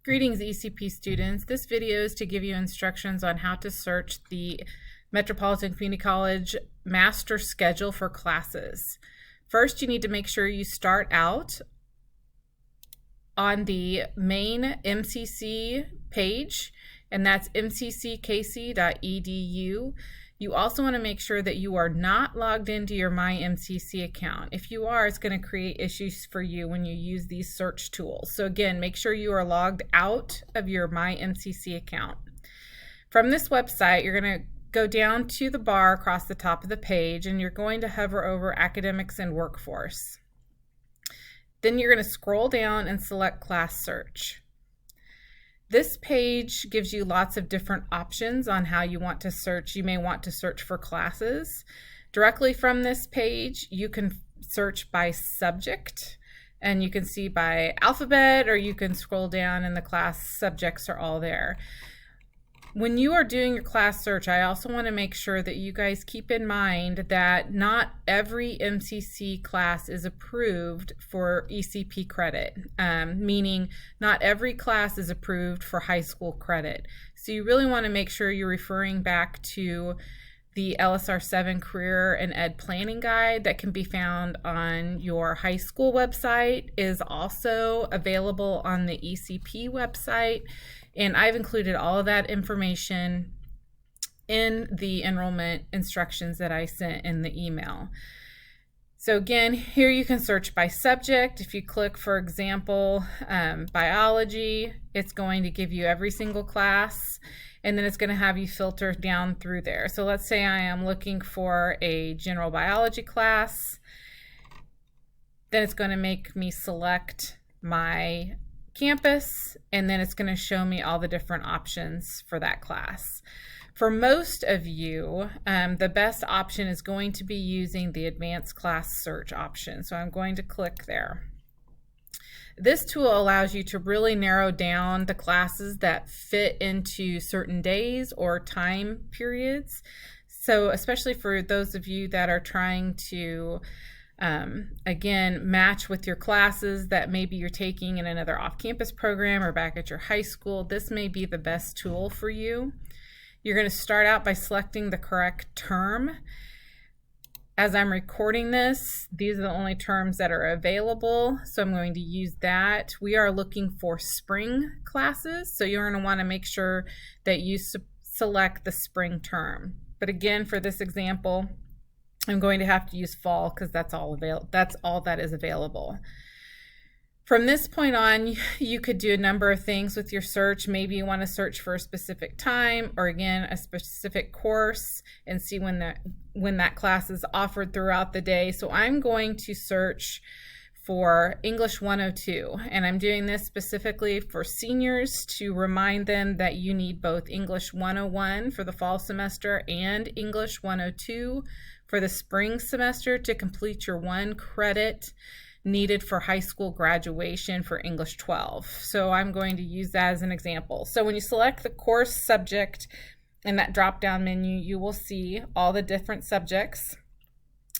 Greetings ECP students. This video is to give you instructions on how to search the Metropolitan Community College master schedule for classes. First, you need to make sure you start out on the main MCC page, and that's mcckc.edu. You also want to make sure that you are not logged into your My MCC account. If you are, it's going to create issues for you when you use these search tools. So again, make sure you are logged out of your My MCC account. From this website, you're going to go down to the bar across the top of the page, and you're going to hover over Academics and Workforce. Then you're going to scroll down and select Class Search. This page gives you lots of different options on how you want to search. You may want to search for classes. Directly from this page, you can search by subject, and you can see by alphabet, or you can scroll down and the class subjects are all there. When you are doing your class search, I also want to make sure that you guys keep in mind that not every MCC class is approved for ECP credit, meaning not every class is approved for high school credit. So you really want to make sure you're referring back to the LSR 7 Career and Ed Planning Guide that can be found on your high school website, is also available on the ECP website. And I've included all of that information in the enrollment instructions that I sent in the email. So again, here you can search by subject. If you click, for example, biology, it's going to give you every single class, and then it's going to have you filter down through there. So let's say I am looking for a general biology class. Then it's going to make me select my campus, and then it's going to show me all the different options for that class. For most of you, the best option is going to be using the advanced class search option. So I'm going to click there. This tool allows you to really narrow down the classes that fit into certain days or time periods. So especially for those of you that are trying to again, match with your classes that maybe you're taking in another off-campus program or back at your high school, this may be the best tool for you. You're going to start out by selecting the correct term. As I'm recording this, these are the only terms that are available, so I'm going to use that. We are looking for spring classes, so you're going to want to make sure that you select the spring term. But again, for this example, I'm going to have to use fall because that's all that is available. From this point on, you could do a number of things with your search. Maybe you want to search for a specific time, or again, a specific course, and see when that class is offered throughout the day. So I'm going to search for English 102, and I'm doing this specifically for seniors to remind them that you need both English 101 for the fall semester and English 102 for the spring semester to complete your 1 credit needed for high school graduation for English 12. So I'm going to use that as an example. So when you select the course subject in that drop-down menu, you will see all the different subjects,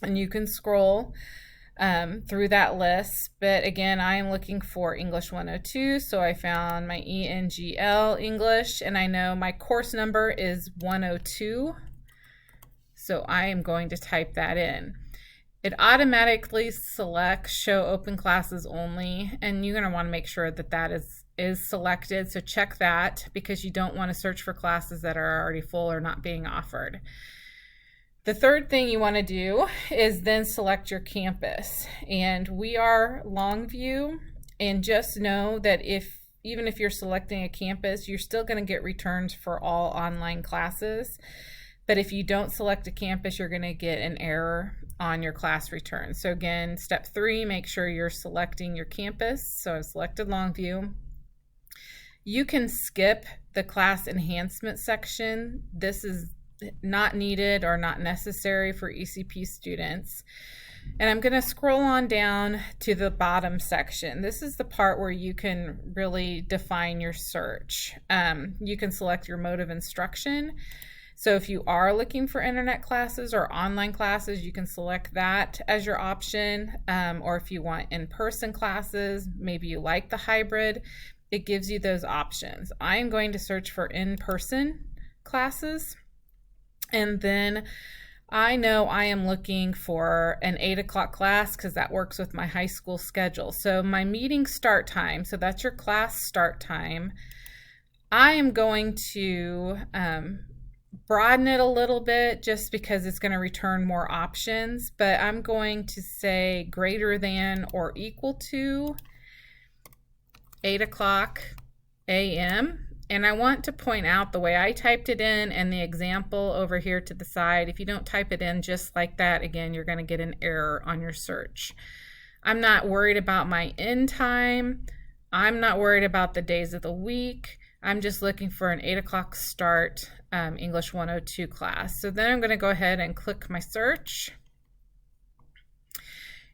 and you can scroll through that list. But again, I am looking for English 102, so I found my ENGL English, and I know my course number is 102. So I am going to type that in. It automatically selects show open classes only, and you're going to want to make sure that that is selected. So check that, because you don't want to search for classes that are already full or not being offered. The third thing you want to do is then select your campus. And we are Longview, and just know that even if you're selecting a campus, you're still going to get returns for all online classes. But if you don't select a campus, you're going to get an error on your class return. So again, step 3, make sure you're selecting your campus. So I've selected Longview. You can skip the class enhancement section. This is not needed or not necessary for ECP students. And I'm going to scroll on down to the bottom section. This is the part where you can really define your search. You can select your mode of instruction. So if you are looking for internet classes or online classes, you can select that as your option. Or if you want in-person classes, maybe you like the hybrid, it gives you those options. I'm going to search for in-person classes, and then I know I am looking for an 8 o'clock class because that works with my high school schedule. So my meeting start time, so that's your class start time, I am going to broaden it a little bit just because it's going to return more options, but I'm going to say greater than or equal to 8 o'clock a.m. And I want to point out the way I typed it in and the example over here to the side. If you don't type it in just like that, again, you're going to get an error on your search. I'm not worried about my end time. I'm not worried about the days of the week. I'm just looking for an 8 o'clock start English 102 class. So then I'm going to go ahead and click my search.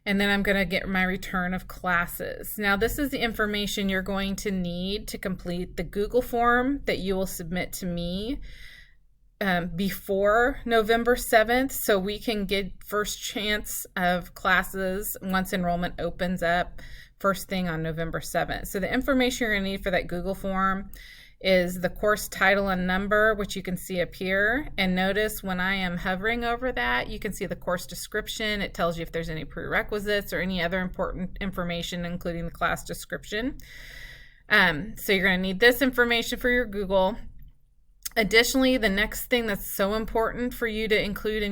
And then I'm going to get my return of classes. Now this is the information you're going to need to complete the Google form that you will submit to me before November 7th, so we can get first chance of classes once enrollment opens up first thing on November 7th. So the information you're going to need for that Google form is the course title and number, which you can see up here. And notice when I am hovering over that, you can see the course description. It tells you if there's any prerequisites or any other important information, including the class description. So you're going to need this information for your Google. Additionally, the next thing that's so important for you to include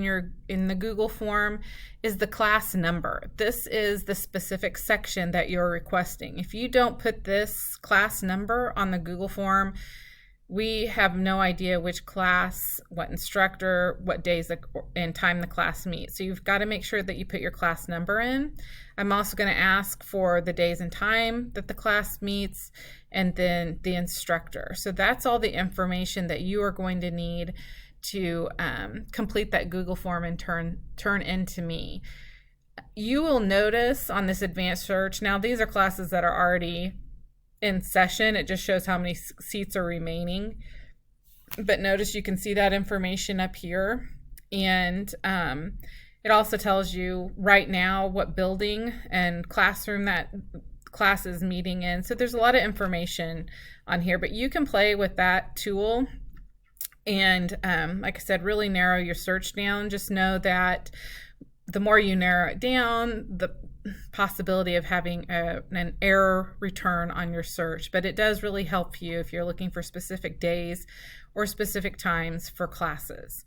in the Google form is the class number. This is the specific section that you're requesting. If you don't put this class number on the Google form, we have no idea which class, what instructor, what days and time the class meets. So you've got to make sure that you put your class number in. I'm also going to ask for the days and time that the class meets, and then the instructor. So that's all the information that you are going to need to complete that Google form and turn into me. You will notice on this advanced search, now these are classes that are already in session. It just shows how many seats are remaining. But notice you can see that information up here. And it also tells you right now what building and classroom that class is meeting in. So there's a lot of information on here, but you can play with that tool and like I said, really narrow your search down. Just know that the more you narrow it down, the possibility of having an error return on your search. But it does really help you if you're looking for specific days or specific times for classes.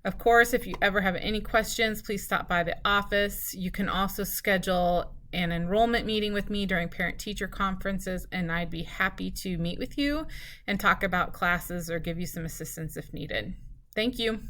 Of course, if you ever have any questions, please stop by the office. You can also schedule an enrollment meeting with me during parent-teacher conferences, and I'd be happy to meet with you and talk about classes or give you some assistance if needed. Thank you.